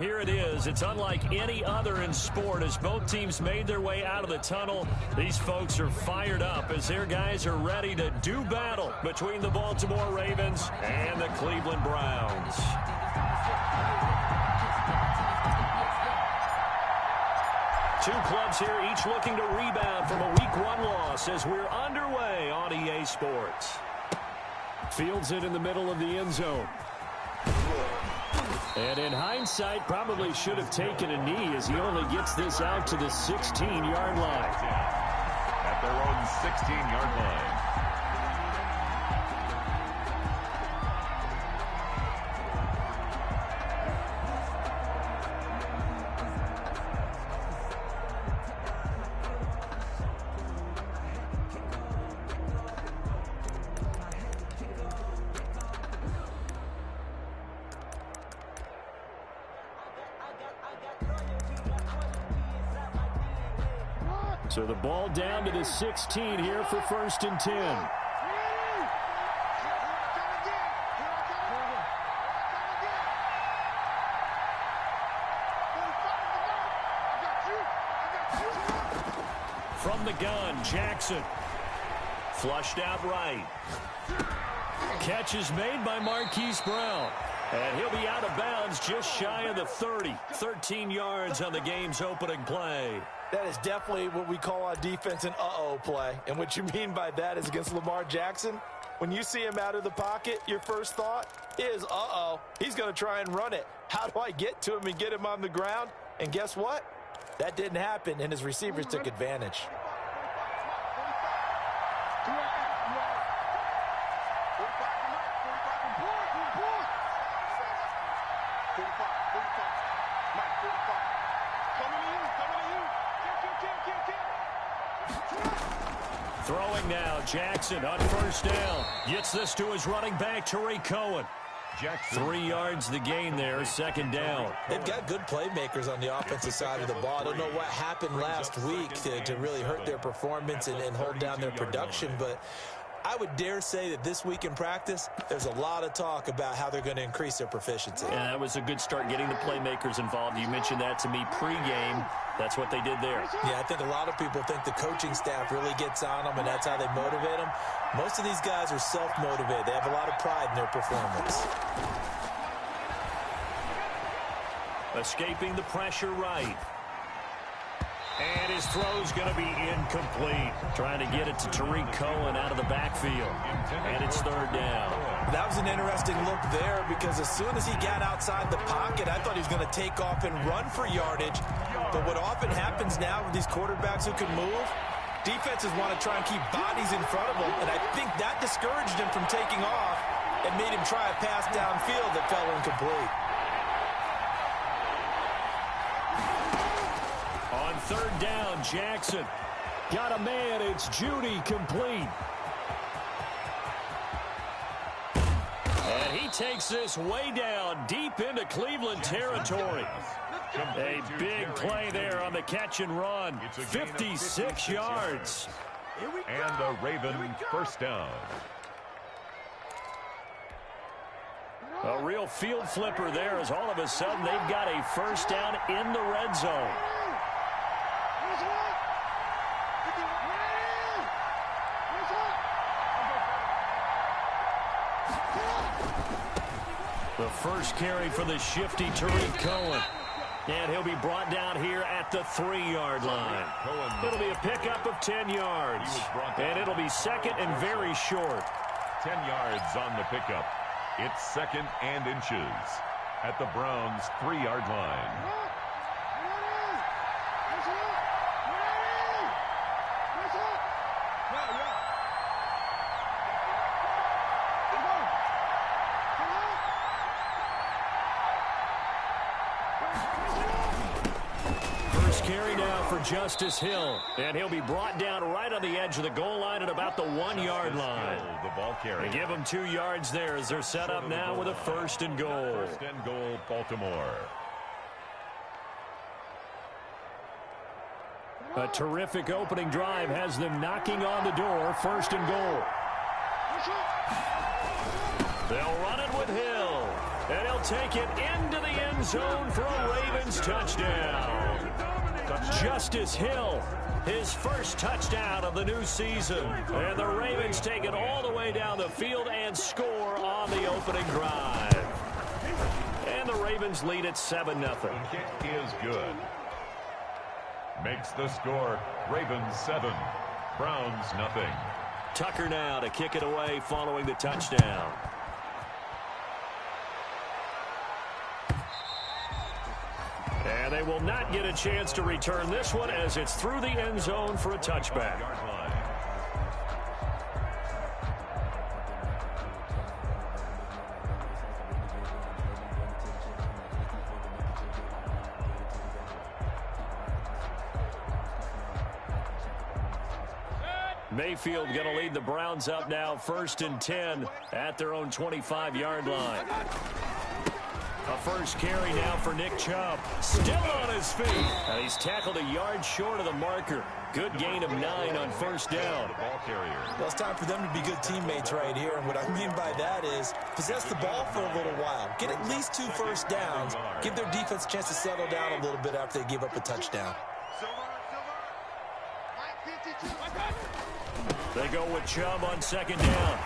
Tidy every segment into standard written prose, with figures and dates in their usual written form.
Here it is. It's unlike any other in sport as both teams made their way out of the tunnel. These folks are fired up as their guys are ready to do battle between the Baltimore Ravens and the Cleveland Browns. Two clubs here, each looking to rebound from a Week 1 loss as we're underway on EA Sports. Fields it in the middle of the end zone. And in hindsight, probably should have taken a knee as he only gets this out to the 16-yard line. At their own 16-yard line. So the ball down to the 16 here for 1st and 10. From the gun, Jackson. Flushed out right. Catch is made by Marquise Brown. And he'll be out of bounds just shy of the 30. 13 yards on the game's opening play. That is definitely what we call on defense an uh-oh play. And what you mean by that is against Lamar Jackson, when you see him out of the pocket, your first thought is, uh-oh, he's going to try and run it. How do I get to him and get him on the ground? And guess what? That didn't happen, and his receivers took advantage. Throwing now, Jackson on 1st down. Gets this to his running back, Tariq Cohen. 3 yards the gain there, 2nd down. They've got good playmakers on the offensive side of the ball. I don't know what happened last week to really hurt their performance and hold down their production, but I would dare say that this week in practice, there's a lot of talk about how they're going to increase their proficiency. Yeah, that was a good start getting the playmakers involved. You mentioned that to me pregame. That's what they did there. Yeah, I think a lot of people think the coaching staff really gets on them, and that's how they motivate them. Most of these guys are self-motivated. They have a lot of pride in their performance. Escaping the pressure right. And his throw's going to be incomplete. Trying to get it to Tariq Cohen out of the backfield. And it's 3rd down. That was an interesting look there because as soon as he got outside the pocket, I thought he was going to take off and run for yardage. But what often happens now with these quarterbacks who can move, defenses want to try and keep bodies in front of them. And I think that discouraged him from taking off and made him try a pass downfield that fell incomplete. On 3rd down, Jackson. Got a man, it's Judy, complete. And he takes this way down, deep into Cleveland territory. A big play there on the catch and run. 56 yards. And a Raven 1st down. A real field flipper there as all of a sudden they've got a 1st down in the red zone. The first carry for the shifty Tariq Cohen. And he'll be brought down here at the 3-yard line. It'll be a pickup of 10 yards. And it'll be 2nd and very short. 10 yards on the pickup. It's 2nd and inches at the Browns' 3-yard line. Carry now for Justice Hill. And he'll be brought down right on the edge of the goal line at about the 1-yard line. The ball carry. They give him 2 yards there as they're set up now with a 1st and goal. 1st and goal, Baltimore. A terrific opening drive has them knocking on the door. 1st and goal. They'll run it with Hill. And he'll take it into the end zone for a Ravens touchdown. Justice Hill, his first touchdown of the new season. And the Ravens take it all the way down the field and score on the opening drive. And the Ravens lead at 7-0. Kick is good. Makes the score Ravens 7, Browns nothing. Tucker now to kick it away following the touchdown. And they will not get a chance to return this one as it's through the end zone for a touchback. Mayfield going to lead the Browns up now, 1st and 10 at their own 25-yard line. A first carry now for Nick Chubb. Still on his feet. And he's tackled a yard short of the marker. Good gain of 9 on first down. Well, it's time for them to be good teammates right here. And what I mean by that is possess the ball for a little while. Get at least 2 first downs. Give their defense a chance to settle down a little bit after they give up a touchdown. They go with Chubb on 2nd down.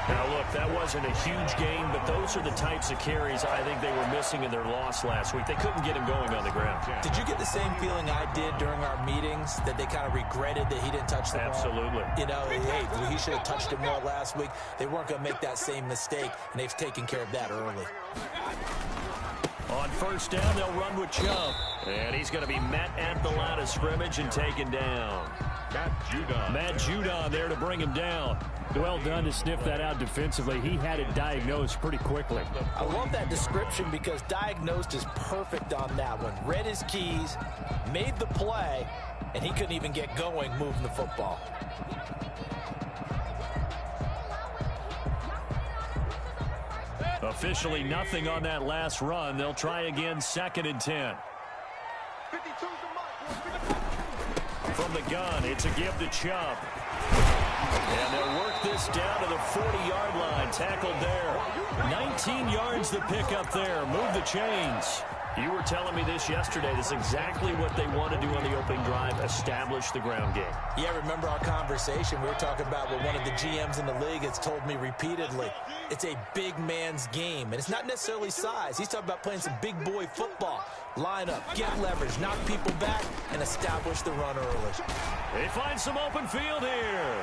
Now, look, that wasn't a huge gain, but those are the types of carries I think they were missing in their loss last week. They couldn't get him going on the ground. Did you get the same feeling I did during our meetings, that they kind of regretted that he didn't touch the ball? Absolutely. You know, hey, he should have touched it more last week. They weren't going to make that same mistake, and they've taken care of that early. On 1st down, they'll run with Chubb. And he's going to be met at the line of scrimmage and taken down. Matt Judon there to bring him down. Well done to sniff that out defensively. He had it diagnosed pretty quickly. I love that description because diagnosed is perfect on that one. Read his keys, made the play, and he couldn't even get going moving the football. Officially nothing on that last run. They'll try again, 2nd and 10. From the gun, it's a give to Chubb. And they'll work this down to the 40-yard line. Tackled there. 19 yards to pick up there. Move the chains. You were telling me this yesterday. This is exactly what they want to do on the opening drive, establish the ground game. Yeah, remember our conversation. We were talking about what one of the GMs in the league has told me repeatedly. It's a big man's game, and it's not necessarily size. He's talking about playing some big boy football. Line up, get leverage, knock people back, and establish the run early. They find some open field here.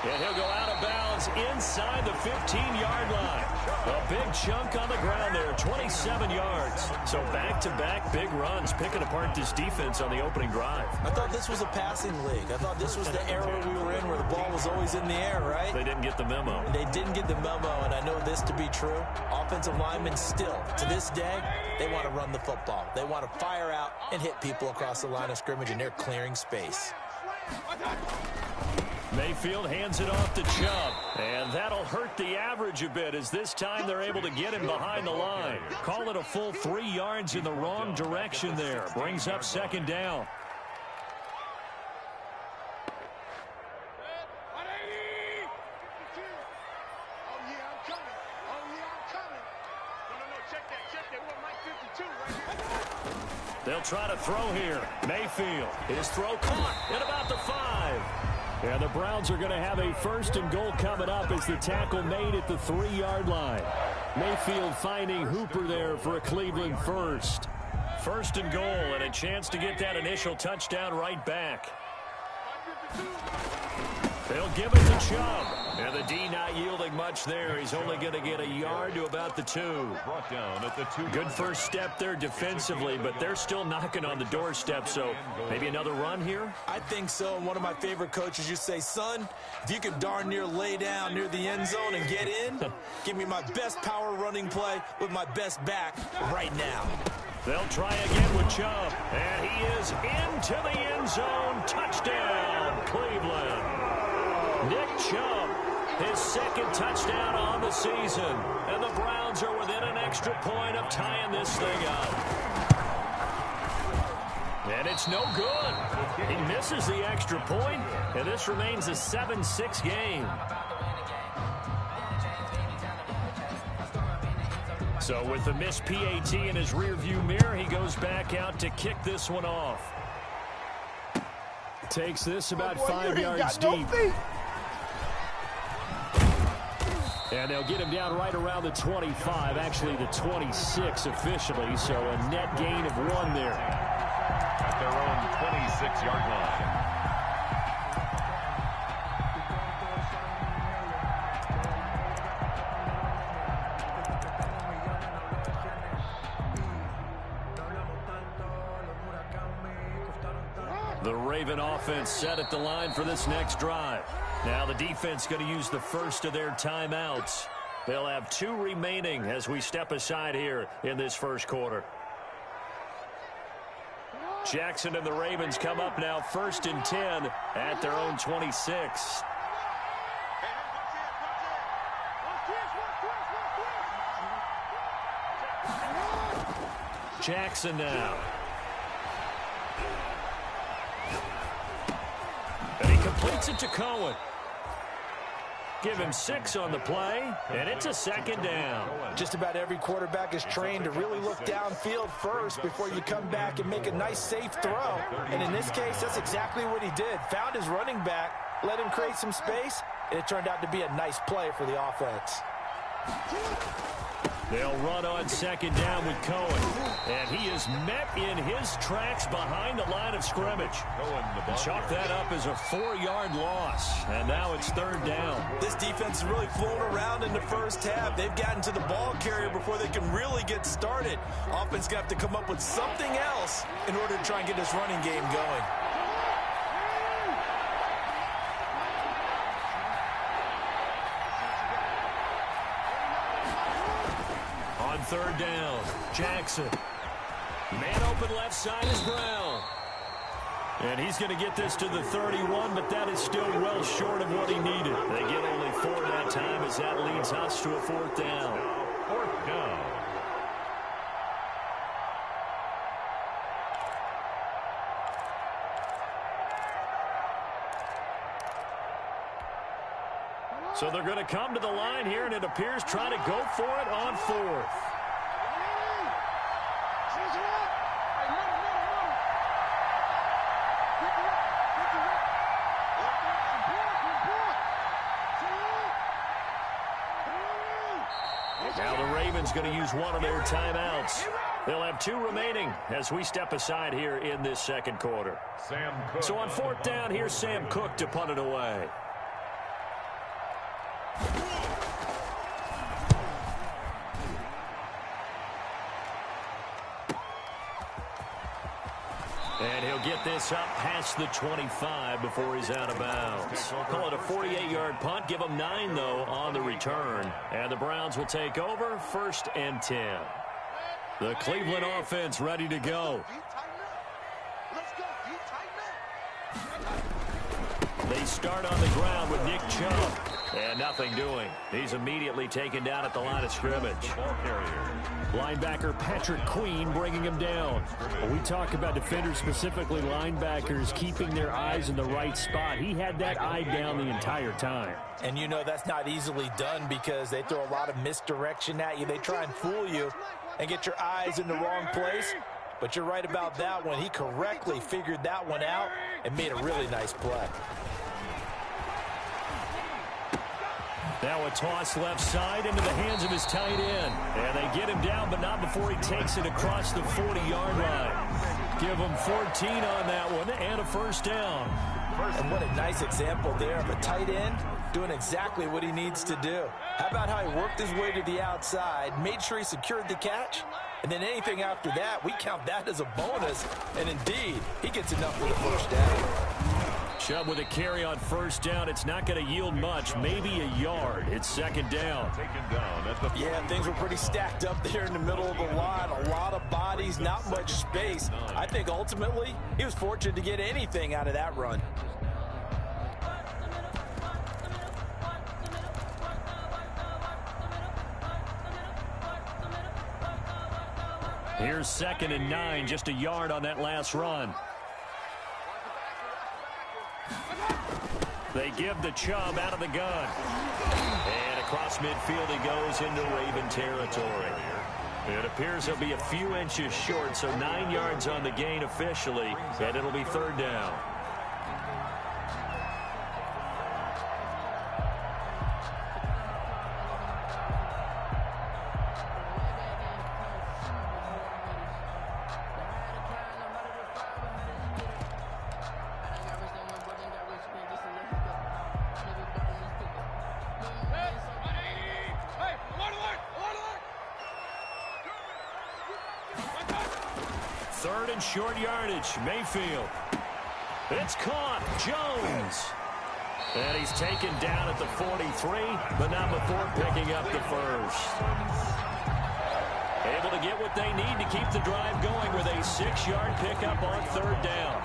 And he'll go out of bounds inside the 15-yard line. A big chunk on the ground there, 27 yards. So back-to-back big runs, picking apart this defense on the opening drive. I thought this was a passing league. I thought this was the era we were in where the ball was always in the air, right? They didn't get the memo. They didn't get the memo, and I know this to be true. Offensive linemen still, to this day, they want to run the football. They want to fire out and hit people across the line of scrimmage, and they're clearing space. Mayfield hands it off to Chubb, and that'll hurt the average a bit as this time they're able to get him behind the line. Call it a full 3 yards in the wrong direction there. Brings up 2nd down. They'll try to throw here. Mayfield, his throw caught at about the 5. And the Browns are going to have a 1st and goal coming up as the tackle made at the 3-yard line. Mayfield finding Hooper there for a Cleveland 1st. 1st and goal and a chance to get that initial touchdown right back. They'll give it to Chubb. And the D not yielding much there. He's only going to get a yard to about the 2. Brought down at the 2. Good first step there defensively, but they're still knocking on the doorstep, so maybe another run here? I think so. And one of my favorite coaches used to say, son, if you can darn near lay down near the end zone and get in, give me my best power running play with my best back right now. They'll try again with Chubb, and he is into the end zone. Touchdown, Cleveland. Nick Chubb, his 2nd touchdown on the season, and the Browns are within an extra point of tying this thing up. And it's no good. He misses the extra point, and this remains a 7-6 game. So with the missed PAT in his rearview mirror, he goes back out to kick this one off. Takes this about 5 yards deep. And they'll get him down right around the 25, actually the 26 officially, so a net gain of 1 there. At their own 26-yard line. The Raven offense set at the line for this next drive. Now the defense going to use the first of their timeouts. They'll have 2 remaining as we step aside here in this first quarter. Jackson and the Ravens come up now 1st and 10 at their own 26. Jackson now. And he completes it to Cohen. Give him 6 on the play, and it's a 2nd down. Just about every quarterback is trained to really look downfield first before you come back and make a nice, safe throw. And in this case, that's exactly what he did. Found his running back, let him create some space, and it turned out to be a nice play for the offense. They'll run on 2nd down with Cohen. And he is met in his tracks behind the line of scrimmage. Chalk that up as a 4-yard loss. And now it's 3rd down. This defense is really flown around in the first half. They've gotten to the ball carrier before they can really get started. Offense going to have to come up with something else in order to try and get this running game going. On 3rd down, Jackson. Man open left side is Brown. And he's going to get this to the 31, but that is still well short of what he needed. They get only 4 that time as that leads us to a 4th down. 4th down. So they're going to come to the line here, and it appears trying to go for it on 4th. Now the Ravens going to use one of their timeouts. They'll have 2 remaining as we step aside here in this 2nd quarter. Sam Cook. So on 4th down, here's Sam Cook to punt it away. And he'll get this up past the 25 before he's out of bounds. Call it a 48-yard punt. Give them 9, though, on the return. And the Browns will take over 1st and 10. The Cleveland offense ready to go. They start on the ground with Nick Chubb. And nothing doing. He's immediately taken down at the line of scrimmage. Linebacker Patrick Queen bringing him down. When we talk about defenders, specifically linebackers, keeping their eyes in the right spot, he had that eye down the entire time. And you know that's not easily done because they throw a lot of misdirection at you. They try and fool you and get your eyes in the wrong place. But you're right about that one. He correctly figured that one out and made a really nice play. Now a toss left side into the hands of his tight end. And they get him down, but not before he takes it across the 40-yard line. Give him 14 on that one and a 1st down. And what a nice example there of a tight end doing exactly what he needs to do. How about how he worked his way to the outside, made sure he secured the catch, and then anything after that, we count that as a bonus. And indeed, he gets enough for the 1st down. Chubb with a carry on 1st down. It's not going to yield much, maybe a yard. It's 2nd down. Yeah, things were pretty stacked up there in the middle of the line. A lot of bodies, not much space. I think ultimately he was fortunate to get anything out of that run. Here's 2nd and 9, just a yard on that last run. They give the Chubb out of the gun. And across midfield he goes into Raven territory. It appears he'll be a few inches short, so 9 yards on the gain officially, and it'll be third down. Third and short yardage. Mayfield. It's caught. Jones. And he's taken down at the 43, but not before picking up the first. Able to get what they need to keep the drive going with a 6-yard pickup on third down.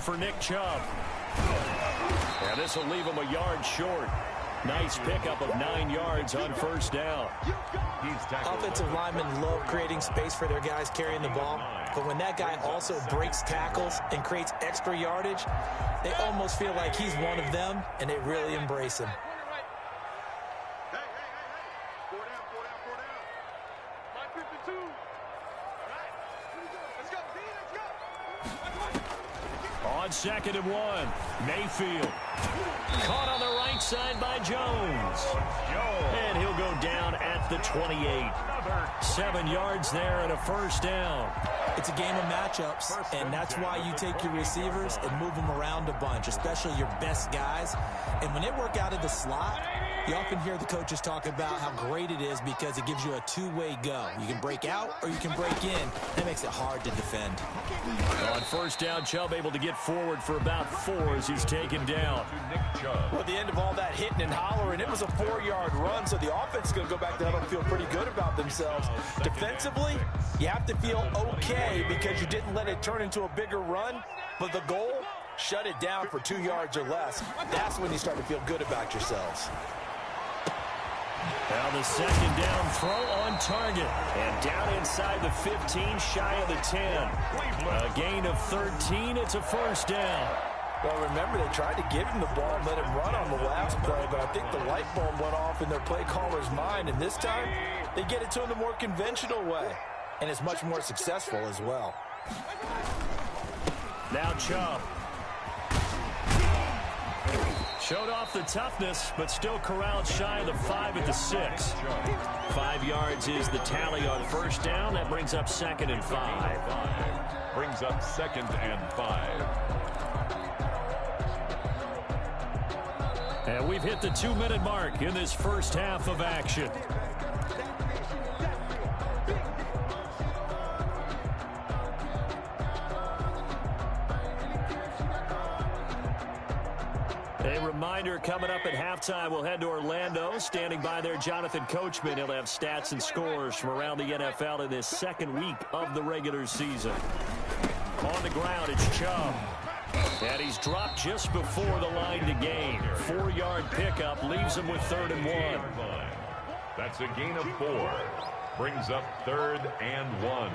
For Nick Chubb. And this will leave him a yard short. Nice pickup of 9 yards on first down. Offensive linemen love creating space for their guys carrying the ball, but when that guy also breaks tackles and creates extra yardage, they almost feel like he's one of them, and they really embrace him. On 2nd and 1, Mayfield. Caught on the right side by Jones. And he'll go down at the 28. 7 yards there and a first down. It's a game of matchups, and that's why you take your receivers and move them around a bunch, especially your best guys. And when they work out of the slot, you often hear the coaches talk about how great it is because it gives you a two-way go. You can break out or you can break in. That makes it hard to defend. On first down, Chubb able to get forward for about 4 as he's taken down. Well, at the end of all that hitting and hollering, it was a 4-yard run, so the offense is going to go back to huddle and feel pretty good about themselves. Defensively, you have to feel okay because you didn't let it turn into a bigger run, but the goal, shut it down for 2 yards or less. That's when you start to feel good about yourselves. Now the second down throw on target. And down inside the 15, shy of the 10. A gain of 13, it's a first down. Well, remember, they tried to give him the ball and let him run on the last play, but I think the light bulb went off in their play caller's mind, and this time they get it to him the more conventional way, and it's much more successful as well. Now Chubb. Showed off the toughness, but still corralled shy of the 5 at the 6. 5 yards is the tally on first down. That brings up 2nd and 5. Brings up 2nd and 5. And we've hit the 2-minute mark in this first half of action. A reminder, coming up at halftime, we'll head to Orlando. Standing by there, Jonathan Coachman. He'll have stats and scores from around the NFL in this second week of the regular season. On the ground, it's Chubb. And he's dropped just before the line to gain. 4-yard pickup leaves him with 3rd and 1. That's a gain of 4. Brings up 3rd and 1.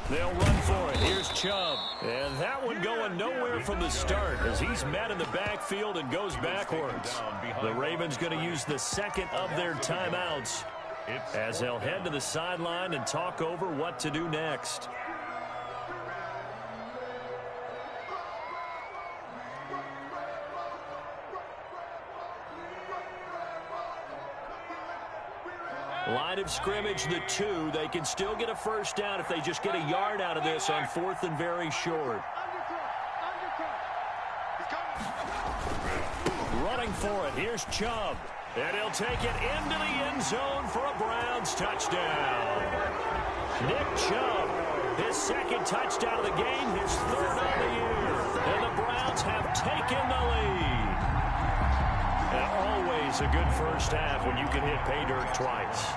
They'll run for it. Here's Chubb. And that one going nowhere from the start as he's met in the backfield and goes backwards. The Ravens going to use the second of their timeouts as they'll head to the sideline and talk over what to do next. Line of scrimmage, the 2. They can still get a first down if they just get a yard out of this on 4th and very short. Running for it. Here's Chubb. And he'll take it into the end zone for a Browns touchdown. Nick Chubb, his 2nd touchdown of the game, his 3rd of the year. And the Browns have taken the lead. And always a good first half when you can hit pay dirt twice.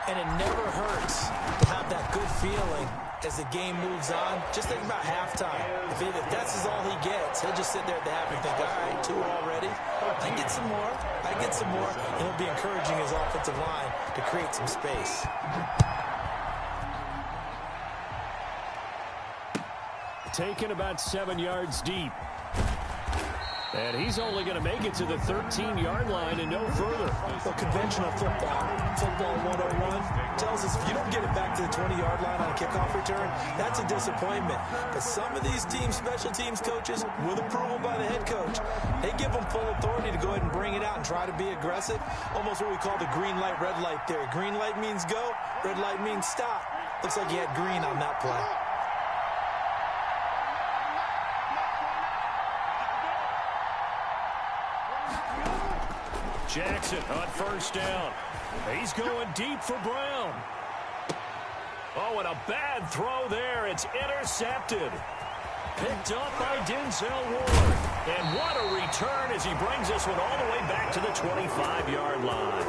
And it never hurts to have that good feeling as the game moves on, just think about halftime. If that's all he gets, he'll just sit there at the half and think, all right, 2 already. I get some more. I get some more. And he'll be encouraging his offensive line to create some space. Taken about 7 yards deep. And he's only going to make it to the 13-yard line and no further. Well, conventional football 101, tells us if you don't get it back to the 20-yard line on a kickoff return, that's a disappointment. But some of these special teams coaches, with approval by the head coach, they give them full authority to go ahead and bring it out and try to be aggressive. Almost what we call the green light, red light theory. Green light means go, red light means stop. Looks like he had green on that play. Jackson on first down. He's going deep for Brown. Oh, and a bad throw there. It's intercepted. Picked up by Denzel Ward. And what a return as he brings this one all the way back to the 25-yard line.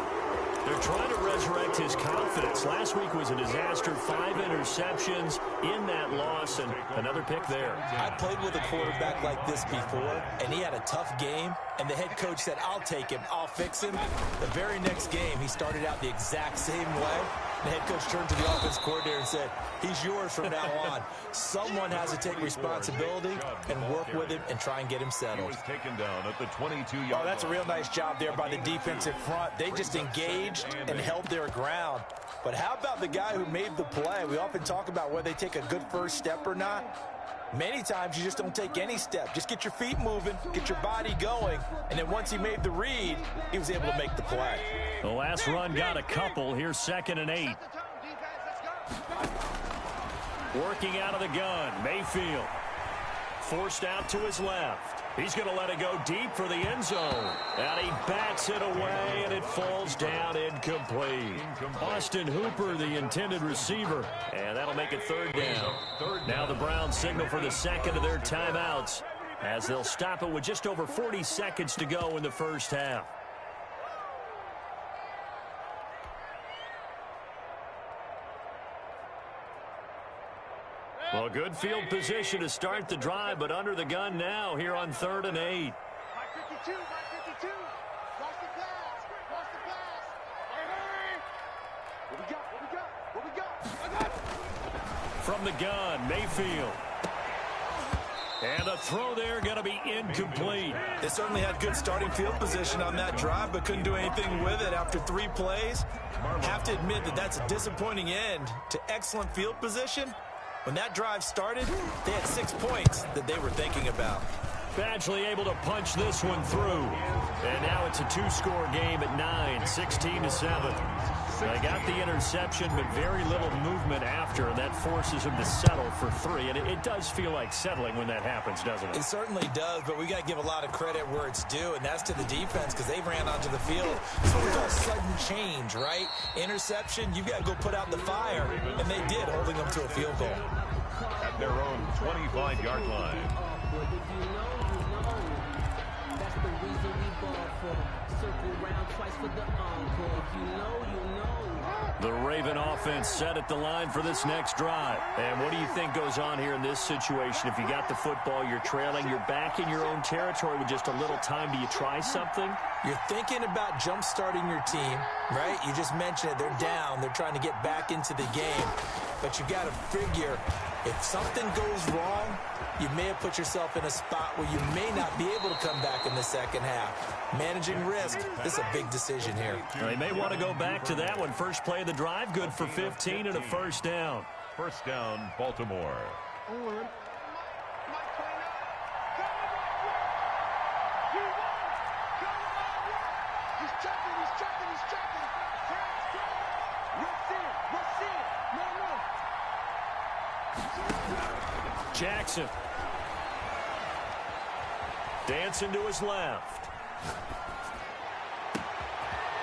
They're trying to resurrect his confidence. Last week was a disaster. 5 interceptions in that loss, and another pick there. I played with a quarterback like this before, and he had a tough game, and the head coach said, I'll take him, I'll fix him. The very next game, he started out the exact same way. The head coach turned to the offense coordinator and said, he's yours from now on. Someone has to take responsibility and work with him and try and get him settled. He was taken down at the 22-yard line. Oh, that's a real nice job there by the defensive front. They just engaged and held their ground. But how about the guy who made the play? We often talk about whether they take a good first step or not. Many times you just don't take any step. Just get your feet moving, get your body going, and then once he made the read, he was able to make the play. The last run got a couple. Here's 2nd and 8. Working out of the gun, Mayfield. Forced out to his left. He's going to let it go deep for the end zone. And he bats it away, and it falls down incomplete. Austin Hooper, the intended receiver. And that'll make it 3rd down. Now the Browns signal for the second of their timeouts as they'll stop it with just over 40 seconds to go in the first half. Well, good field position to start the drive, but under the gun now here on 3rd and 8. From the gun, Mayfield. And a throw there going to be incomplete. They certainly had good starting field position on that drive, but couldn't do anything with it after 3 plays. Have to admit that that's a disappointing end to excellent field position. When that drive started, they had 6 points that they were thinking about. Badgley able to punch this one through. And now it's a 2-score game at 9, 16-7. They got the interception, but very little movement after, and that forces him to settle for 3. And it does feel like settling when that happens, doesn't it? It certainly does, but we got to give a lot of credit where it's due, and that's to the defense because they ran onto the field. So it's all sudden change, right? Interception, you got to go put out the fire, and they did, holding them to a field goal. At their own 25-yard line. That's the reason we ball for. Circle round twice for the encore. If you know, you know. The Raven offense set at the line for this next drive. And what do you think goes on here in this situation? If you got the football, you're trailing, you're back in your own territory with just a little time. Do you try something? You're thinking about jump-starting your team, right? You just mentioned it. They're down. They're trying to get back into the game. But you got to figure, if something goes wrong, you may have put yourself in a spot where you may not be able to come back in the second half. Managing risk, this is a big decision here. They may want to go back to that one. First play of the drive, good for 15 and a first down. First down, Baltimore. Jackson. Dancing to his left.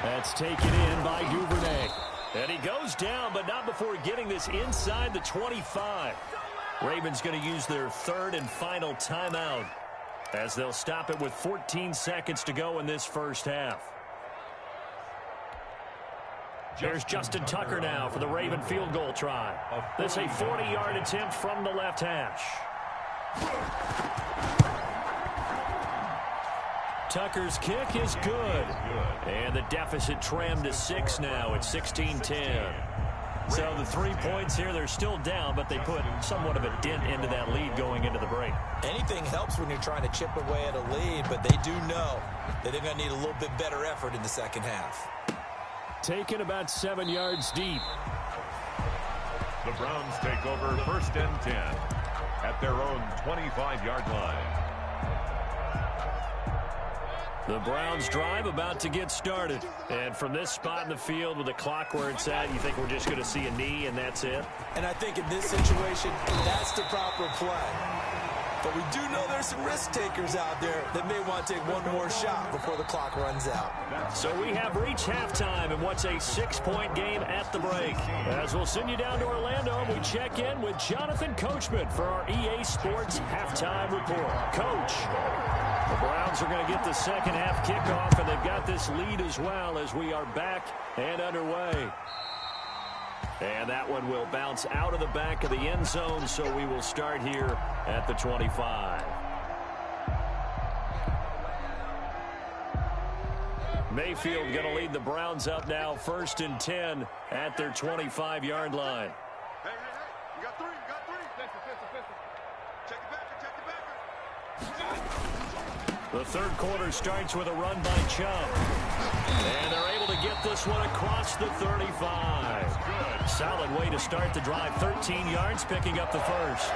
That's taken in by Duvernay. And he goes down, but not before getting this inside the 25. Ravens going to use their 3rd and final timeout as they'll stop it with 14 seconds to go in this first half. Here's Justin Tucker now for the Raven field goal try. This is a 40-yard attempt from the left hash. Tucker's kick is good. And the deficit trimmed to 6 now. It's 16-10. So the 3 points here, they're still down, but they put somewhat of a dent into that lead going into the break. Anything helps when you're trying to chip away at a lead, but they do know that they're going to need a little bit better effort in the second half. Taken about 7 yards deep. The Browns take over 1st and 10 at their own 25-yard line. The Browns drive about to get started. And from this spot in the field with the clock where it's at, you think we're just going to see a knee and that's it? And I think in this situation, that's the proper play. But we do know there's some risk takers out there that may want to take one more shot before the clock runs out. So we have reached halftime in what's a 6-point game at the break. As we'll send you down to Orlando, we check in with Jonathan Coachman for our EA Sports Halftime Report. Coach, the Browns are going to get the second half kickoff, and they've got this lead as well as we are back and underway. And that one will bounce out of the back of the end zone, so we will start here at the 25. Mayfield going to lead the Browns up now, 1st and 10 at their 25-yard line. Hey, you got 3, Check it back. The third quarter starts with a run by Chubb. And they're able to get this one across the 35. Solid way to start the drive. 13 yards, picking up the first.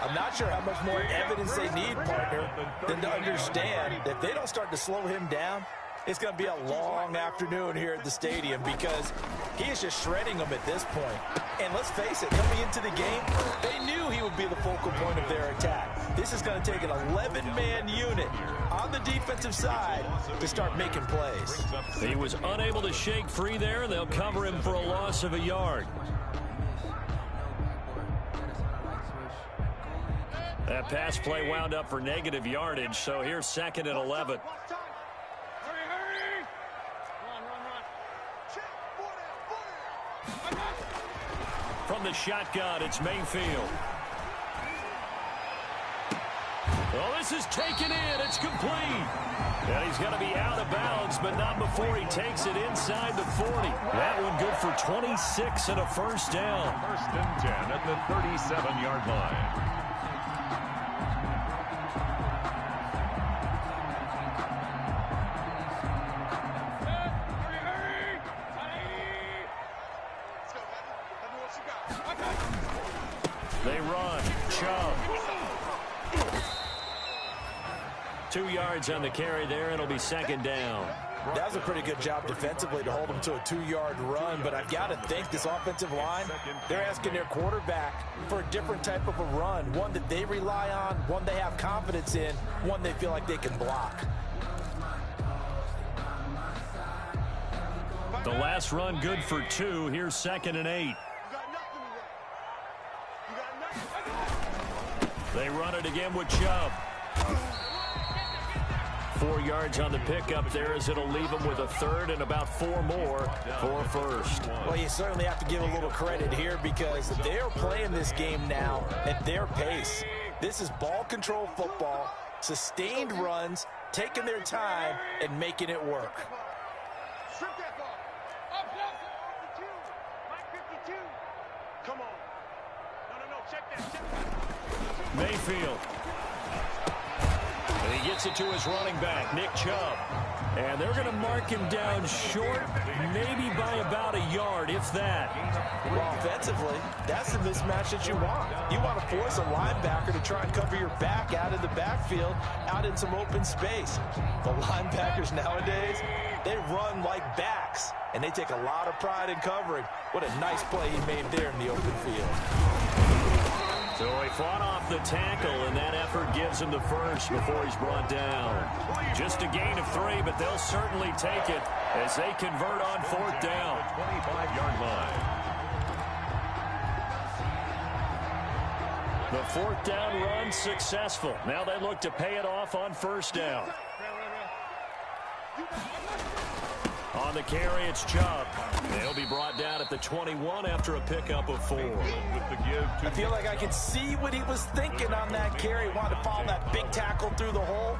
I'm not sure how much more evidence they need, partner, than to understand that if they don't start to slow him down, it's going to be a long afternoon here at the stadium because he is just shredding them at this point. And let's face it, coming into the game, they knew he would be the focal point of their attack. This is going to take an 11-man unit on the defensive side to start making plays. He was unable to shake free there, and they'll cover him for a loss of a yard. That pass play wound up for negative yardage, so here's 2nd and 11. From the shotgun, it's Mayfield. Well, this is taken in. It's complete. And he's going to be out of bounds, but not before he takes it inside the 40. That one good for 26 and a first down. 1st and 10 at the 37-yard line. They run. Chubb. 2 yards on the carry there, and it'll be 2nd down. That was a pretty good job defensively to hold him to a 2-yard run, but I've got to think this offensive line, they're asking their quarterback for a different type of a run, one that they rely on, one they have confidence in, one they feel like they can block. The last run good for 2. Here's 2nd and 8. They run it again with Chubb. 4 yards on the pickup there as it'll leave them with a 3rd and about 4 more for first. Well, you certainly have to give a little credit here because they're playing this game now at their pace. This is ball control football, sustained runs, taking their time and making it work. Come on. No, check that. Mayfield. And he gets it to his running back, Nick Chubb. And they're going to mark him down short, maybe by about a yard, if that. Well, offensively, that's the mismatch that you want. You want to force a linebacker to try and cover your back out of the backfield, out in some open space. The linebackers nowadays, they run like backs, and they take a lot of pride in covering. What a nice play he made there in the open field. So he fought off the tackle, and that effort gives him the first before he's brought down. Just a gain of 3, but they'll certainly take it as they convert on 4th down. 25-yard line. The 4th down run successful. Now they look to pay it off on 1st down. On the carry, it's Chubb. They'll be brought down at the 21 after a pickup of 4. I feel like I could see what he was thinking on that carry. Wanted to follow that big tackle through the hole.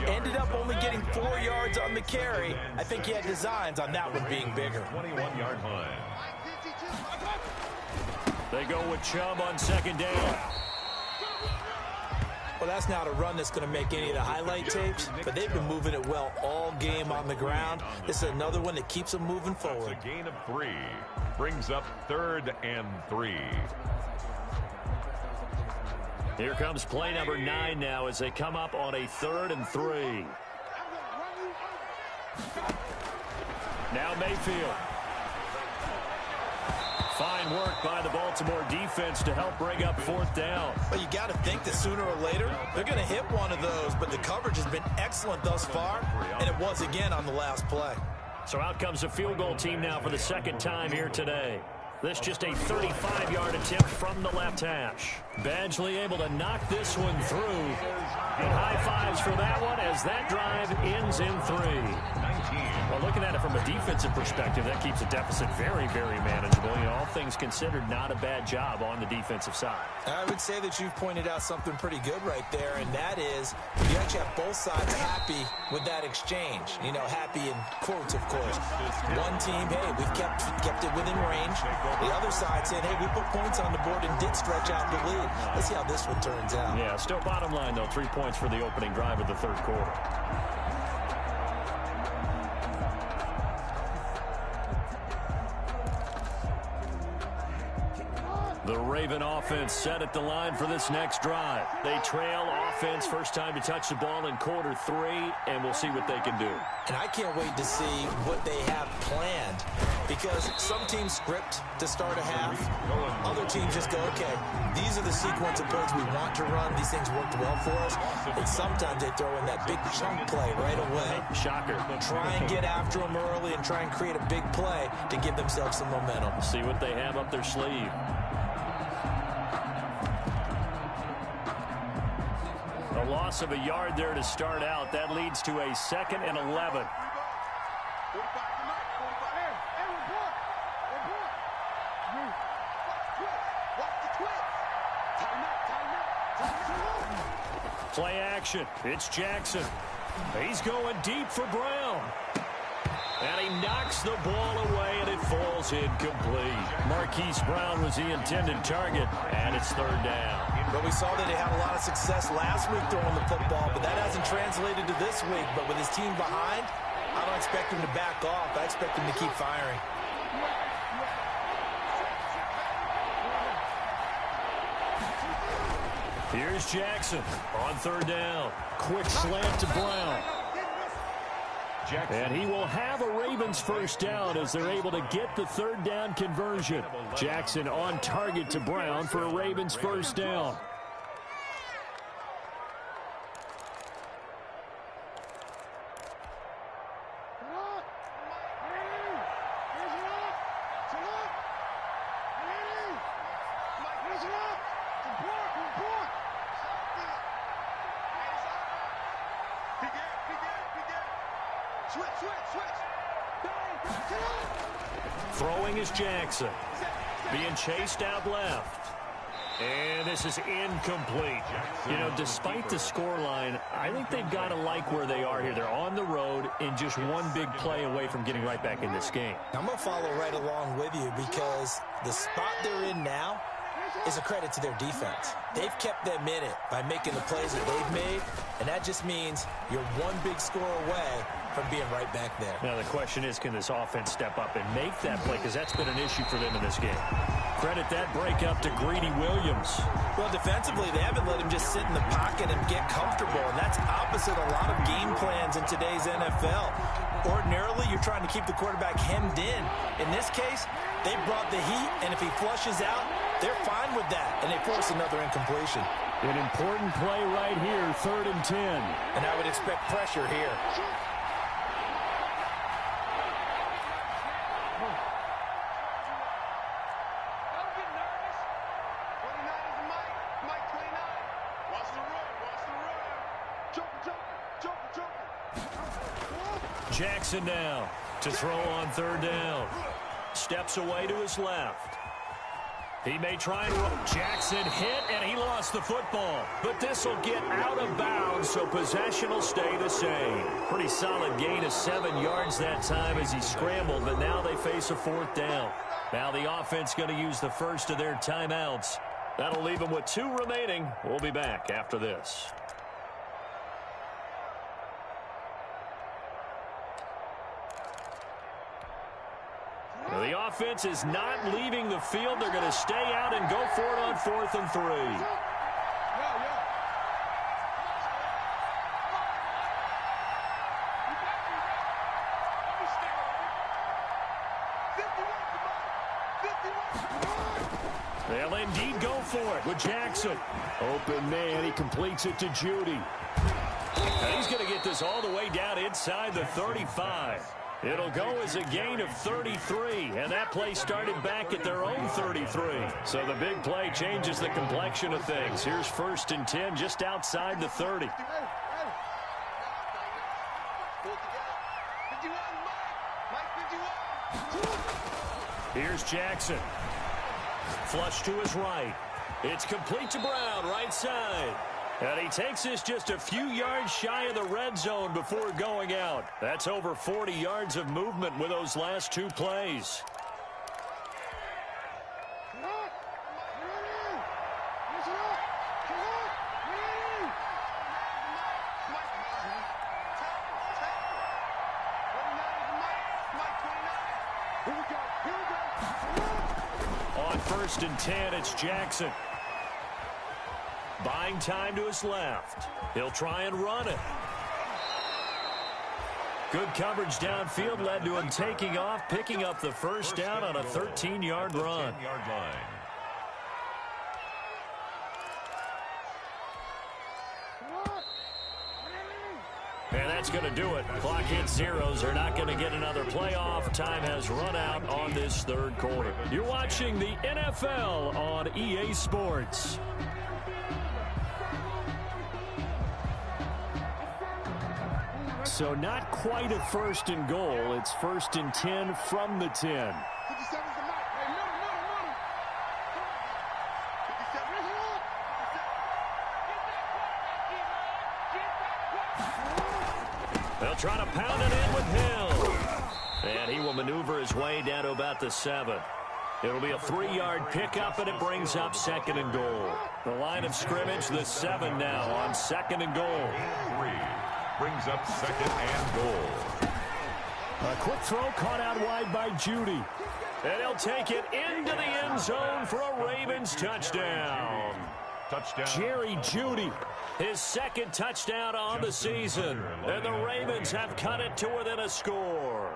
Ended up only getting 4 yards on the carry. I think he had designs on that one being bigger. 21-yard line. They go with Chubb on second down. Well, that's not a run that's going to make any of the highlight tapes, but they've been moving it well all game on the ground. This is another one that keeps them moving forward. That's a gain of 3. Brings up 3rd and 3. Here comes play number 9 now as they come up on a 3rd and 3. Now Mayfield. Fine work by the Baltimore defense to help bring up 4th down. But you got to think that sooner or later, they're going to hit one of those, but the coverage has been excellent thus far, and it was again on the last play. So out comes a field goal team now for the second time here today. This just a 35-yard attempt from the left hash. Badgley able to knock this one through. And high fives for that one as that drive ends in 3. Well, looking at it from a defensive perspective, that keeps the deficit very, very manageable. You know, all things considered, not a bad job on the defensive side. I would say that you've pointed out something pretty good right there, and that is you actually have both sides happy with that exchange. You know, happy in quotes, of course. One team, hey, we've kept it within range. The other side saying, hey, we put points on the board and did stretch out the lead. Let's see how this one turns out. Yeah, still bottom line, though, 3 points for the opening drive of the 3rd quarter. The Raven offense set at the line for this next drive. They trail offense, first time to touch the ball in quarter 3, and we'll see what they can do. And I can't wait to see what they have planned, because some teams script to start a half. Other teams just go, okay, these are the sequence of plays we want to run. These things worked well for us. And sometimes they throw in that big chunk play right away. Shocker. Try and get after them early and try and create a big play to give themselves some momentum. See what they have up their sleeve. A loss of a yard there to start out. That leads to a 2nd and 11. Play action. It's Jackson. He's going deep for Brown. And he knocks the ball away, and it falls incomplete. Marquise Brown was the intended target, and it's 3rd down. But we saw that he had a lot of success last week throwing the football, but that hasn't translated to this week. But with his team behind, I don't expect him to back off. I expect him to keep firing. Here's Jackson on 3rd down. Quick slant to Brown. And he will have a Ravens first down as they're able to get the 3rd down conversion. Jackson on target to Brown for a Ravens first down. Throwing is Jackson. Being chased out left. And this is incomplete. You know, despite the scoreline, I think they've got to like where they are here. They're on the road and just one big play away from getting right back in this game. I'm going to follow right along with you because the spot they're in now is a credit to their defense. They've kept them in it by making the plays that they've made, and that just means you're one big score away from being right back there. Now the question is, can this offense step up and make that play? Because that's been an issue for them in this game. Credit that break up to Greedy Williams. Well, defensively, they haven't let him just sit in the pocket and get comfortable, and that's opposite a lot of game plans in today's NFL. Ordinarily, you're trying to keep the quarterback hemmed in. In this case, they brought the heat, and if he flushes out, they're fine with that, and they force another incompletion. An important play right here, 3rd and 10. And I would expect pressure here. Jackson now. To throw on third down. Steps away to his left. He may try and run. Jackson hit, and he lost the football. But this will get out of bounds, so possession will stay the same. Pretty solid gain of 7 yards that time as he scrambled, but now they face a 4th down. Now the offense going to use the first of their timeouts. That'll leave them with 2 remaining. We'll be back after this. The offense is not leaving the field. They're going to stay out and go for it on 4th and 3. They'll indeed go for it with Jackson. Open man. He completes it to Judy. And he's going to get this all the way down inside the 35. It'll go as a gain of 33, and that play started back at their own 33. So the big play changes the complexion of things. Here's 1st and 10 just outside the 30. Here's Jackson. Flush to his right. It's complete to Brown, right side. And he takes this just a few yards shy of the red zone before going out. That's over 40 yards of movement with those last 2 plays. On 1st and 10, it's Jackson. Buying time to his left. He'll try and run it. Good coverage downfield led to him taking off, picking up the first down on a 13-yard run. And that's going to do it. Clock hits zeros. They're not going to get another playoff. Time has run out on this 3rd quarter. You're watching the NFL on EA Sports. So not quite a 1st and goal. It's 1st and 10 from the 10. They'll try to pound it in with Hill. And he will maneuver his way down to about the 7. It'll be a 3-yard pickup, and it brings up 2nd and goal. The line of scrimmage, the 7 now on 2nd and goal. 3 brings up 2nd and goal. A quick throw caught out wide by Judy. And he'll take it into the end zone for a Ravens touchdown. Jerry Judy, his 2nd touchdown on the season. And the Ravens have cut it to within a score.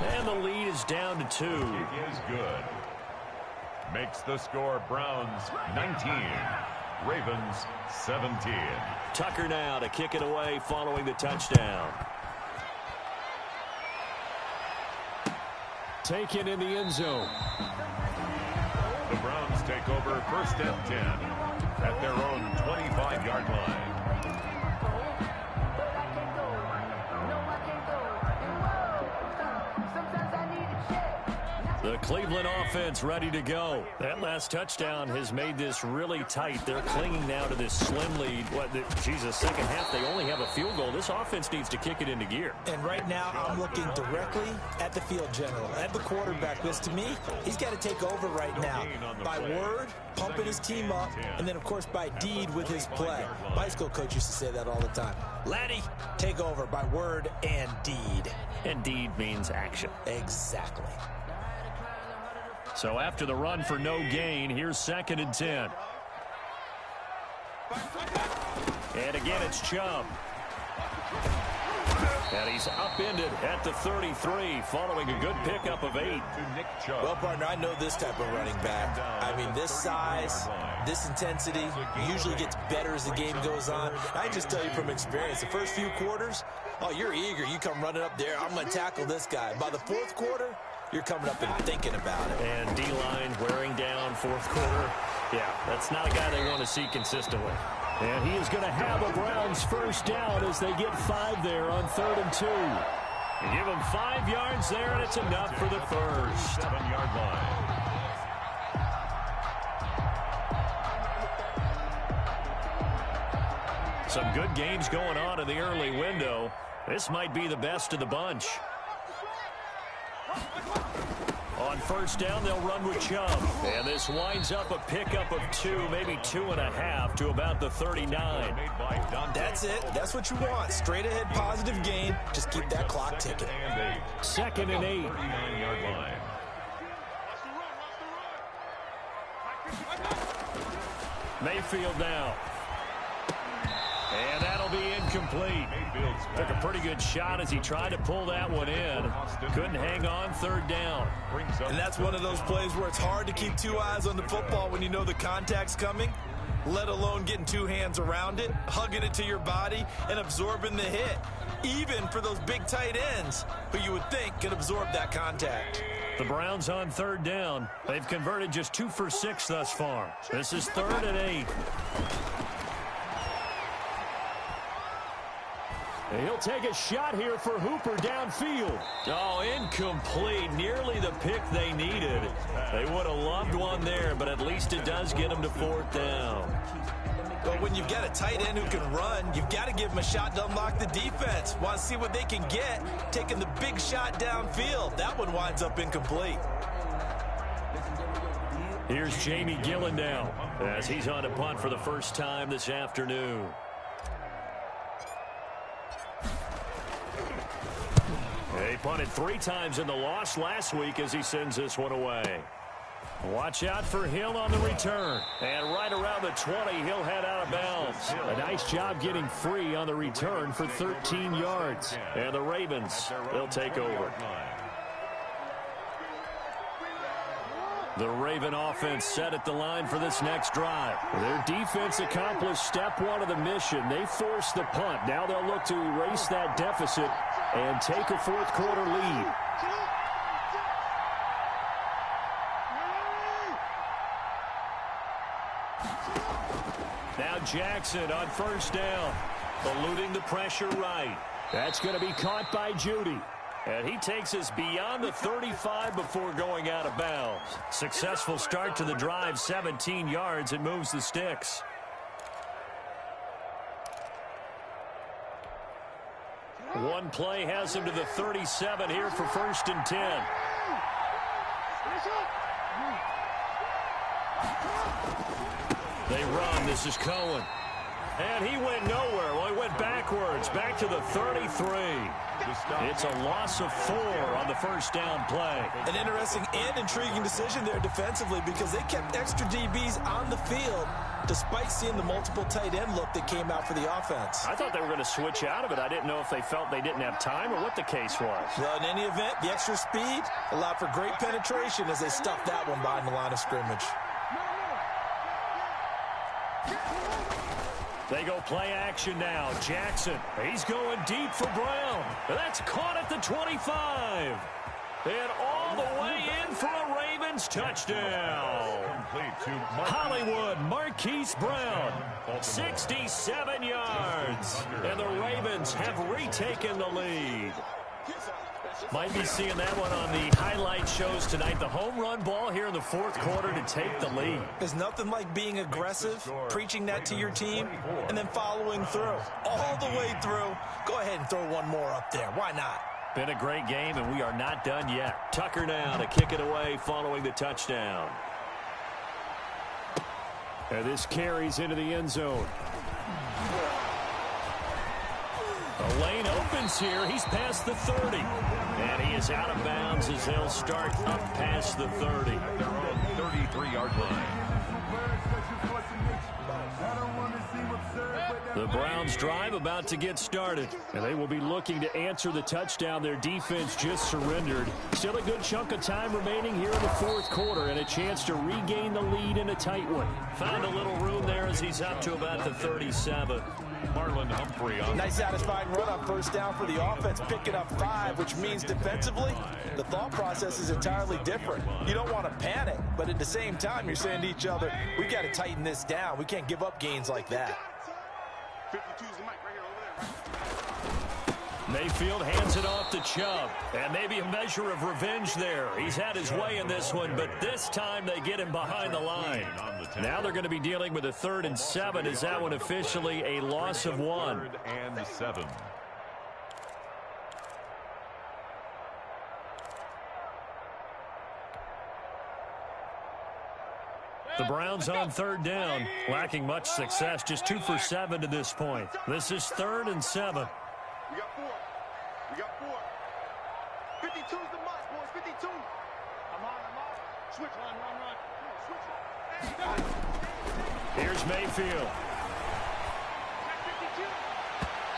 And the lead is down to 2. It is good. Makes the score Browns 19. Ravens 17. Tucker now to kick it away following the touchdown. Taken in the end zone. The Browns take over 1st and 10 at their own 25-yard line. The Cleveland offense ready to go. That last touchdown has made this really tight. They're clinging now to this slim lead. Second half, they only have a field goal. This offense needs to kick it into gear. And right now, I'm looking directly at the field general, at the quarterback, because to me, he's got to take over right now. By word, pumping his team up, and then, of course, by deed with his play. My school coach used to say that all the time. Laddie, take over by word and deed. And deed means action. Exactly. So after the run for no gain, here's 2nd and 10. And again, it's Chubb. And he's upended at the 33 following a good pickup of 8. Well, partner, I know this type of running back. I mean, this size, this intensity usually gets better as the game goes on. I just tell you from experience, the first few quarters, oh, you're eager. You come running up there. I'm going to tackle this guy. By the 4th quarter, you're coming up and thinking about it. And D-line wearing down 4th quarter. Yeah, that's not a guy they want to see consistently. And he is going to have a Browns first down as they get 5 there on 3rd and 2. You give him 5 yards there, and it's enough for the first. 7-yard line. Some good games going on in the early window. This might be the best of the bunch. On first down, they'll run with Chubb. And this winds up a pickup of 2, maybe 2.5 to about the 39. That's it. That's what you want. Straight ahead positive gain. Just keep that clock ticking. 2nd and 8. 39-yard line. Mayfield now. And that'll be incomplete. Took a pretty good shot as he tried to pull that one in. Couldn't hang on 3rd down. And that's one of those plays where it's hard to keep 2 eyes on the football when you know the contact's coming, let alone getting 2 hands around it, hugging it to your body, and absorbing the hit. Even for those big tight ends who you would think could absorb that contact. The Browns on 3rd down. They've converted just 2 for 6 thus far. This is 3rd and 8. He'll take a shot here for Hooper downfield. Oh, incomplete. Nearly the pick they needed. They would have loved one there, but at least it does get them to 4th down. But when you've got a tight end who can run, you've got to give him a shot to unlock the defense. Want to see what they can get, taking the big shot downfield. That one winds up incomplete. Here's Jamie Gillen now as he's on a punt for the first time this afternoon. He punted 3 times in the loss last week as he sends this one away. Watch out for Hill on the return. And right around the 20, he'll head out of bounds. A nice job getting free on the return for 13 yards. And the Ravens, they'll take over. The Raven offense set at the line for this next drive. Their defense accomplished step 1 of the mission. They forced the punt. Now they'll look to erase that deficit and take a 4th quarter lead. Now Jackson on first down, eluding the pressure right. That's going to be caught by Judy. And he takes us beyond the 35 before going out of bounds. Successful start to the drive, 17 yards, and moves the sticks. One play has him to the 37 here for 1st and 10. They run. This is Cohen. And he went nowhere. Well, he went backwards, back to the 33. It's a loss of 4 on the first down play. An interesting and intriguing decision there defensively because they kept extra DBs on the field despite seeing the multiple tight end look that came out for the offense. I thought they were going to switch out of it. I didn't know if they felt they didn't have time or what the case was. Well, in any event, the extra speed allowed for great penetration as they stuffed that one behind the line of scrimmage. They go play action now. Jackson, he's going deep for Brown. That's caught at the 25. And all the way in for a Ravens touchdown. Hollywood, Marquise Brown, 67 yards. And the Ravens have retaken the lead. Might be seeing that one on the highlight shows tonight. The home run ball here in the 4th quarter to take the lead. There's nothing like being aggressive, preaching that to your team, and then following through. All the way through. Go ahead and throw one more up there. Why not? Been a great game, and we are not done yet. Tucker now to kick it away following the touchdown. And this carries into the end zone. The lane opens here. He's past the 30. And he is out of bounds as they'll start up past the 30. Their own 33-yard line. The Browns drive about to get started. And they will be looking to answer the touchdown their defense just surrendered. Still a good chunk of time remaining here in the 4th quarter and a chance to regain the lead in a tight one. Found a little room there as he's up to about the 37. Marlon Humphrey on. Nice satisfying run on first down for the offense, picking up 5, which means defensively, the thought process is entirely different. You don't want to panic, but at the same time, you're saying to each other, we got to tighten this down. We can't give up gains like that. 52's the mic right here, over there, right? Mayfield hands it off to Chubb. And maybe a measure of revenge there. He's had his way in this one, but this time they get him behind the line. Now they're going to be dealing with a 3rd and 7. Is that one officially a loss of 1? 3rd and 7. The Browns on 3rd down, lacking much success, just 2 for 7 to this point. This is 3rd and 7. We got 4. We got 4. 52's the mic, boys. 52. I'm on. Switch, run. Come on, switch it. Here's Mayfield.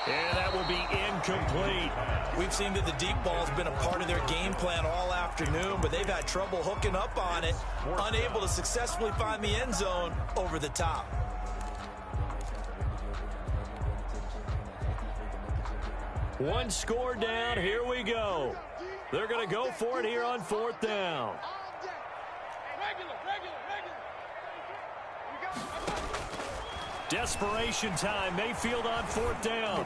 And that will be incomplete. We've seen that the deep ball has been a part of their game plan all afternoon, but they've had trouble hooking up on it, unable to successfully find the end zone over the top. One score down. Here we go. They're going to go for it here on 4th down. Desperation time. Mayfield on 4th down.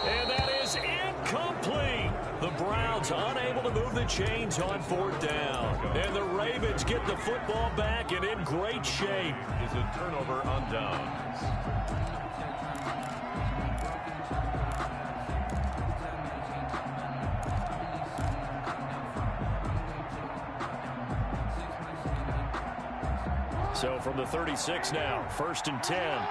And that is incomplete. The Browns unable to move the chains on 4th down. And the Ravens get the football back and in great shape. Is a turnover on downs. So from the 36 now, 1st and 10.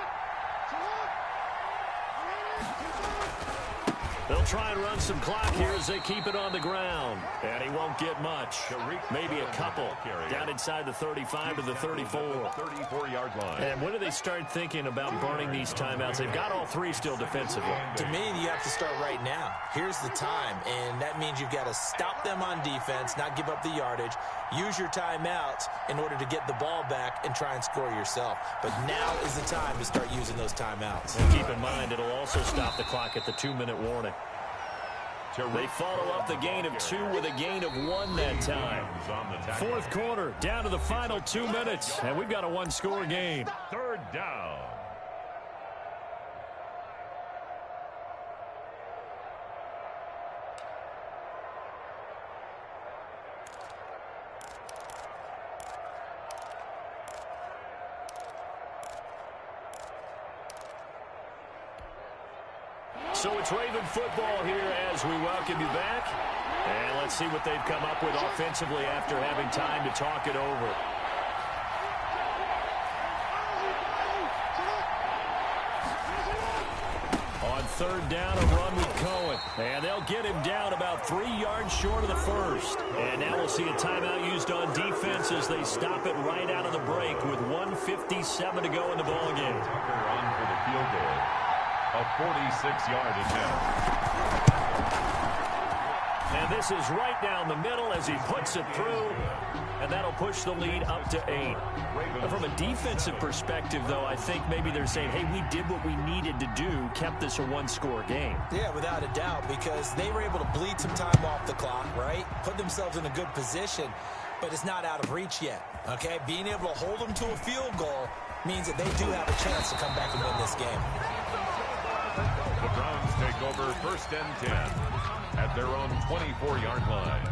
They'll try and run some clock here as they keep it on the ground. And he won't get much. Maybe a couple. Down inside the 35 to the 34. 34-yard line. And when do they start thinking about burning these timeouts? They've got all 3 still defensively. To me, you have to start right now. Here's the time, and that means you've got to stop them on defense, not give up the yardage, use your timeouts in order to get the ball back and try and score yourself. But now is the time to start using those timeouts. And keep in mind, it'll also stop the clock at the 2-minute warning. They follow up the gain of 2 with a gain of 1 that time. 4th quarter, down to the final 2 minutes, and we've got a 1-score game. 3rd down. So it's Raven football here as we welcome you back. And let's see what they've come up with offensively after having time to talk it over. On 3rd down, a run with Cohen. And they'll get him down about 3 yards short of the 1st. And now we'll see a timeout used on defense as they stop it right out of the break with 1:57 to go in the ballgame. Tucker on for the field goal. A 46-yard attempt. And this is right down the middle as he puts it through. And that'll push the lead up to 8. From a defensive perspective, though, I think maybe they're saying, hey, we did what we needed to do, kept this a 1-score game. Yeah, without a doubt, because they were able to bleed some time off the clock, right? Put themselves in a good position, but it's not out of reach yet, okay? Being able to hold them to a field goal means that they do have a chance to come back and win this game. The Browns take over 1st and 10 at their own 24-yard line.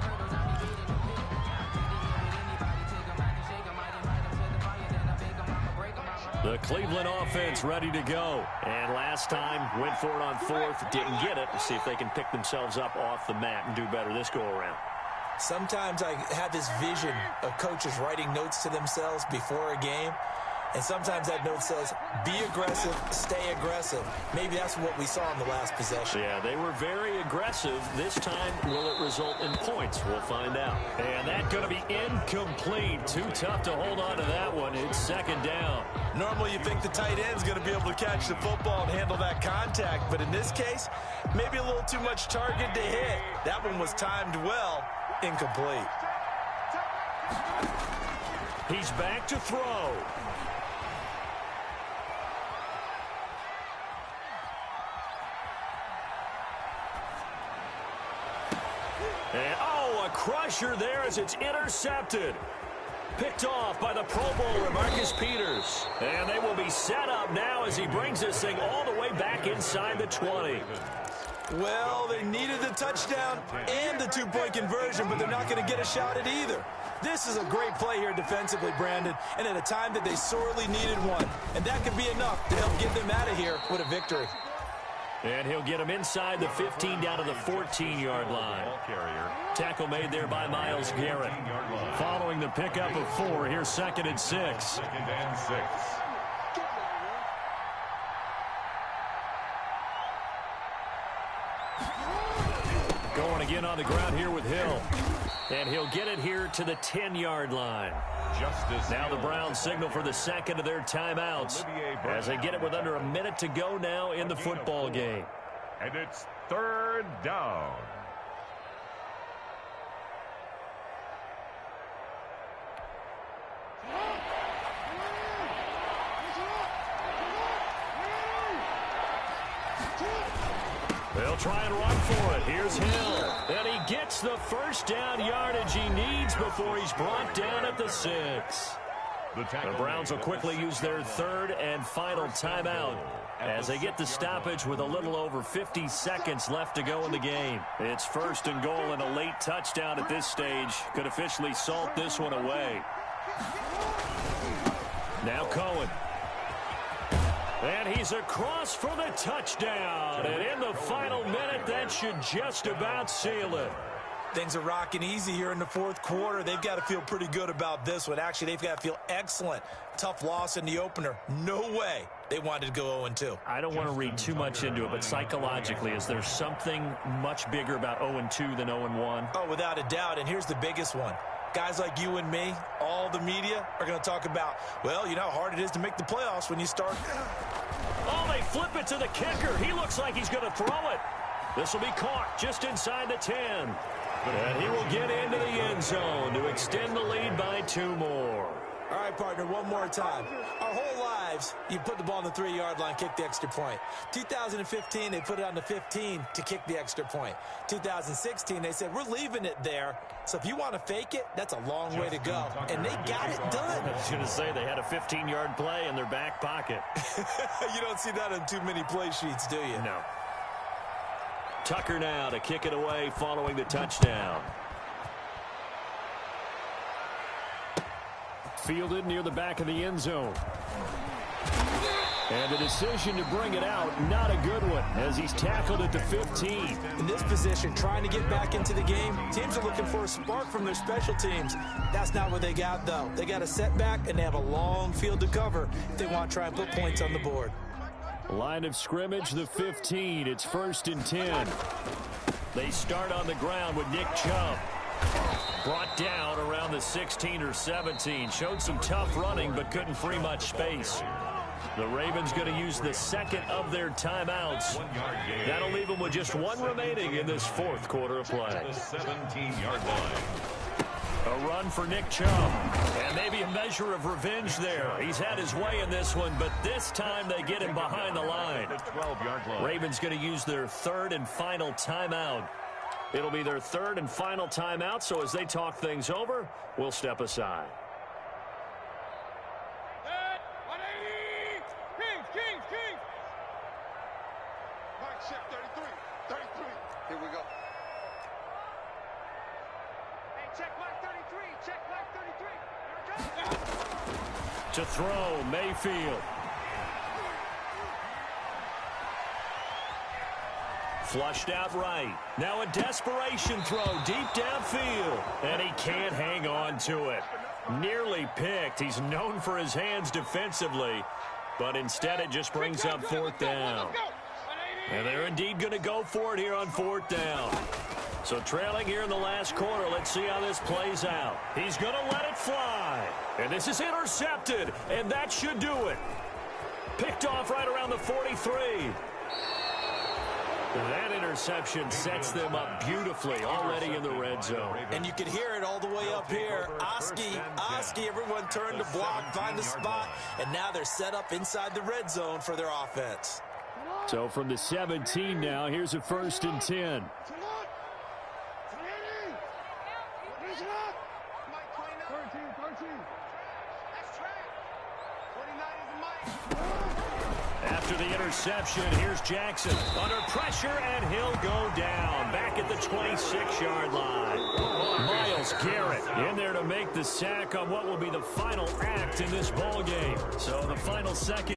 The Cleveland offense ready to go. And last time, went for it on 4th, didn't get it. Let's see if they can pick themselves up off the mat and do better this go-around. Sometimes I have this vision of coaches writing notes to themselves before a game. And sometimes that note says, be aggressive, stay aggressive. Maybe that's what we saw in the last possession. Yeah, they were very aggressive. This time, will it result in points? We'll find out. And that's going to be incomplete. Too tough to hold on to that one. It's 2nd down. Normally you think the tight end's going to be able to catch the football and handle that contact. But in this case, maybe a little too much target to hit. That one was timed well. Incomplete. He's back to throw. And, oh, a crusher there as it's intercepted. Picked off by the Pro Bowler, Marcus Peters. And they will be set up now as he brings this thing all the way back inside the 20. Well, they needed the touchdown and the two-point conversion, but they're not going to get a shot at either. This is a great play here defensively, Brandon, and at a time that they sorely needed one. And that could be enough to help get them out of here with a victory. And he'll get him inside the 15 down to the 14-yard line. Tackle made there by Myles Garrett. Following the pickup of 4, here's 2nd and 6. 2nd and 6. Going again on the ground here with Hill. And he'll get it here to the 10-yard line. Now the Browns signal for the 2nd of their timeouts as they get it with under a minute to go now in the football game. And it's 3rd down. They'll try and run for it. Here's Hill. And he gets the first down yardage he needs before he's brought down at the 6. The Browns will quickly use their 3rd and final timeout as they get the stoppage with a little over 50 seconds left to go in the game. It's 1st and goal, and a late touchdown at this stage could officially salt this one away. Now Cohen. And he's across for the touchdown. And in the final minute, that should just about seal it. Things are rocking easy here in the 4th quarter. They've got to feel pretty good about this one. Actually, they've got to feel excellent. Tough loss in the opener. No way they wanted to go 0-2. I don't want to read too much into it, but psychologically, is there something much bigger about 0-2 than 0-1? Oh, without a doubt, and here's the biggest one. Guys like you and me, all the media, are going to talk about, well, you know how hard it is to make the playoffs when you start. Oh, they flip it to the kicker. He looks like he's going to throw it. This will be caught just inside the 10. And he will get into the end zone to extend the lead by 2 more. All right, partner, one more time. Our whole lives, you put the ball on the 3-yard line, kick the extra point. 2015, they put it on the 15 to kick the extra point. 2016, they said, we're leaving it there. So if you want to fake it, that's a long way to go. And they got it done. I was going to say they had a 15-yard play in their back pocket. You don't see that on too many play sheets, do you? No. Tucker now to kick it away following the touchdown. Fielded near the back of the end zone. And the decision to bring it out, not a good one, as he's tackled at the 15. In this position, trying to get back into the game, teams are looking for a spark from their special teams. That's not what they got, though. They got a setback, and they have a long field to cover if they want to try and put points on the board. Line of scrimmage, the 15. It's 1st and 10. They start on the ground with Nick Chubb. Brought down around the 16 or 17. Showed some tough running, but couldn't free much space. The Ravens going to use the 2nd of their timeouts. That'll leave them with just 1 remaining in this 4th quarter of play. The 17-yard line. A run for Nick Chubb. And maybe a measure of revenge there. He's had his way in this one, but this time they get him behind the line. The 12-yard line. Ravens going to use their 3rd and final timeout. It'll be their 3rd and final timeout, so as they talk things over, we'll step aside. Kings. Mike, check 33. Here we go. Hey, check Mike 33. Check Mike 33. Here it comes. To throw, Mayfield. Flushed out right. Now a desperation throw deep downfield. And he can't hang on to it. Nearly picked. He's known for his hands defensively. But instead it just brings up 4th down. And they're indeed going to go for it here on 4th down. So trailing here in the last quarter, let's see how this plays out. He's going to let it fly. And this is intercepted. And that should do it. Picked off right around the 43. That interception sets them up beautifully already in the red zone. And you can hear it all the way up here. Oski, everyone turned to block, find the spot, and now they're set up inside the red zone for their offense. So from the 17 now, here's a 1st and 10. After the interception, here's Jackson. Under pressure, and he'll go down. Back at the 26-yard line. Myles Garrett in there to make the sack on what will be the final act in this ball game. So the final second.